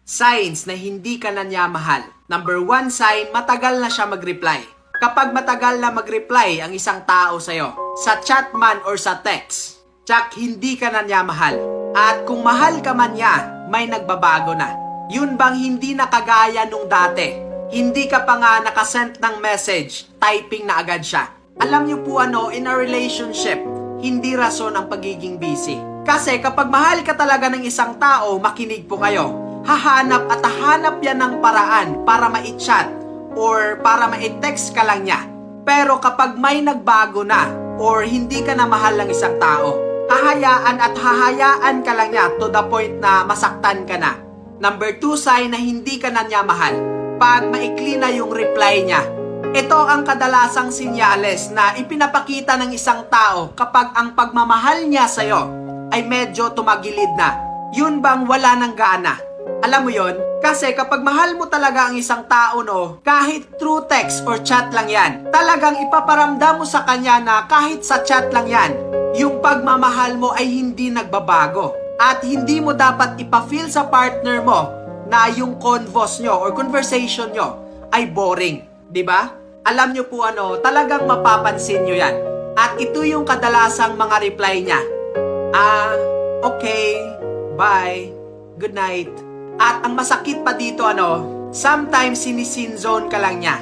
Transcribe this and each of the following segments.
Signs na hindi ka na niya mahal. Number 1 sign, matagal na siya mag-reply. Kapag matagal na mag-reply ang isang tao sa'yo, sa chat man or sa text, tsak hindi ka na niya mahal. At kung mahal ka man niya, may nagbabago na. Yun bang hindi na kagaya nung dati? Hindi ka pa nga nakasend ng message, typing na agad siya. Alam niyo po in a relationship, hindi rason ang pagiging busy. Kasi kapag mahal ka talaga ng isang tao, makinig po kayo. Hahanap at hahanap yan ng paraan para ma-chat or para ma-text ka lang niya. Pero kapag may nagbago na or hindi ka na mahal ng isang tao, hahayaan at hahayaan ka lang niya to the point na masaktan ka na. Number 2 sign na hindi ka na niya mahal. Pag maikli na yung reply niya. Ito ang kadalasang sinyales na ipinapakita ng isang tao kapag ang pagmamahal niya sa'yo ay medyo tumagilid na. Yun bang wala ng gana? Alam mo yon? Kasi kapag mahal mo talaga ang isang tao, kahit through text or chat lang yan, talagang ipaparamdam mo sa kanya na kahit sa chat lang yan, yung pagmamahal mo ay hindi nagbabago. At hindi mo dapat ipa-feel sa partner mo na yung convos nyo or conversation nyo ay boring. Diba? Alam nyo po talagang mapapansin nyo yan. At ito yung kadalasang mga reply niya. Okay, bye, good night. At ang masakit pa dito sometimes sinisinzone ka lang niya.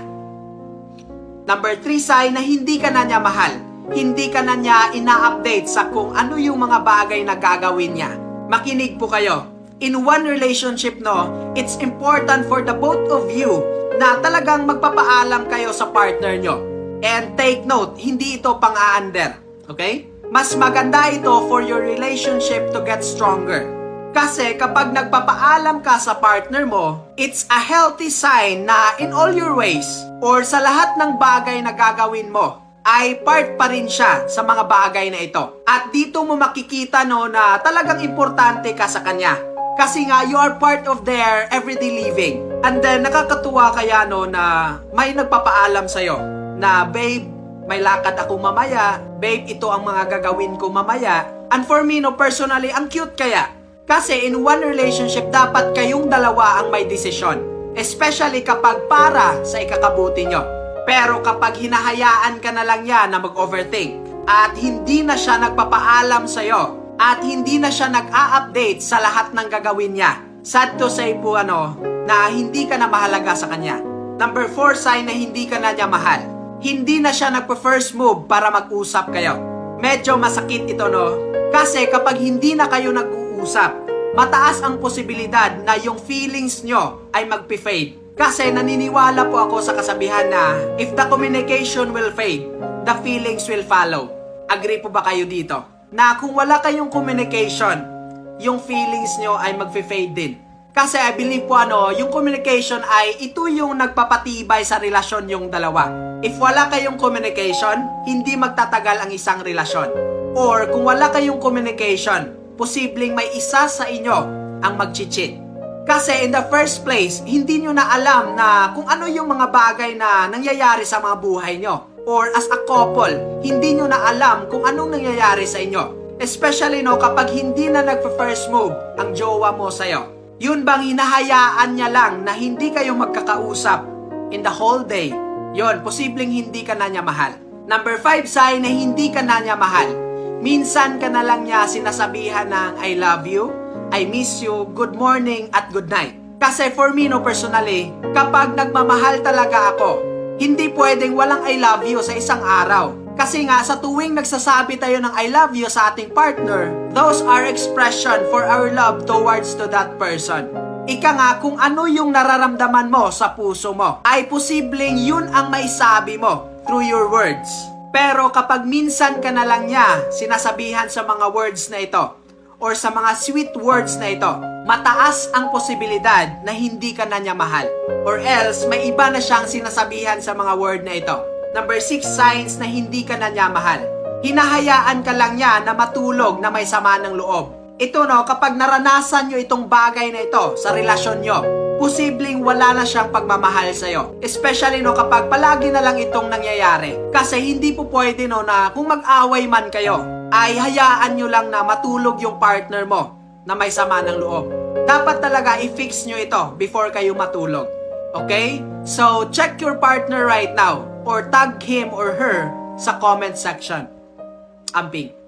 Number 3 sign na hindi ka na niya mahal. Hindi ka na niya ina-update sa kung ano yung mga bagay na gagawin niya. Makinig po kayo. In one relationship, it's important for the both of you na talagang magpapaalam kayo sa partner nyo. And take note, hindi ito pang-a-under. Okay? Mas maganda ito for your relationship to get stronger. Kasi kapag nagpapaalam ka sa partner mo, it's a healthy sign na in all your ways or sa lahat ng bagay na gagawin mo, ay part pa rin siya sa mga bagay na ito. At dito mo makikita na talagang importante ka sa kanya. Kasi nga, you are part of their everyday living. And then, nakakatuwa kaya na may nagpapaalam sa'yo na, babe, may lakad ako mamaya. Babe, ito ang mga gagawin ko mamaya. And for me, personally, ang cute kaya. Kasi in one relationship, dapat kayong dalawa ang may desisyon. Especially kapag para sa ikakabuti nyo. Pero kapag hinahayaan ka na lang yan na mag-overthink at hindi na siya nagpapaalam sa'yo at hindi na siya nag-a-update sa lahat ng gagawin niya, sad to say po na hindi ka na mahalaga sa kanya. Number 4 sign na hindi ka na niya mahal. Hindi na siya nagpa-first move para mag-usap kayo. Medyo masakit ito kasi kapag hindi na kayo nag-uusap, mataas ang posibilidad na yung feelings nyo ay mag-fade. Kasi naniniwala po ako sa kasabihan na if the communication will fade, the feelings will follow. Agree po ba kayo dito? Na kung wala kayong communication, yung feelings nyo ay mag-fade din. Kasi I believe po yung communication ay ito yung nagpapatibay sa relasyon yung dalawa. If wala kayong communication, hindi magtatagal ang isang relasyon. Or kung wala kayong communication, posibleng may isa sa inyo ang mag-cheat. Kasi in the first place, hindi nyo na alam na kung ano yung mga bagay na nangyayari sa mga buhay nyo. Or as a couple, hindi nyo na alam kung anong nangyayari sa inyo. Especially kapag hindi na nagpa-first move ang jowa mo sa'yo. Yun bang hinahayaan niya lang na hindi kayo magkakausap in the whole day? Yun, posibleng hindi ka na niya mahal. Number 5 sign na hindi ka na niya mahal. Minsan ka na lang niya sinasabihan ng I love you, I miss you, good morning at good night. Kasi for me personally, kapag nagmamahal talaga ako, hindi pwedeng walang I love you sa isang araw. Kasi nga sa tuwing nagsasabi tayo ng I love you sa ating partner, those are expression for our love towards to that person. Ika nga, kung ano yung nararamdaman mo sa puso mo, ay posibleng yun ang maisabi mo through your words. Pero kapag minsan ka na lang niya sinasabihan sa mga words na ito, or sa mga sweet words na ito, mataas ang posibilidad na hindi ka na niya mahal. Or else, may iba na siyang sinasabihan sa mga word na ito. Number 6 signs na hindi ka na niya mahal. Hinahayaan ka lang niya na matulog na may sama ng loob. Ito kapag naranasan nyo itong bagay na ito sa relasyon nyo, posibleng wala na siyang pagmamahal sa'yo. Especially kapag palagi na lang itong nangyayari. Kasi hindi po pwede na kung mag-away man kayo, ay hayaan nyo lang na matulog yung partner mo na may sama ng loob. Dapat talaga i-fix nyo ito before kayo matulog. Okay? So, check your partner right now or tag him or her sa comment section. Amping.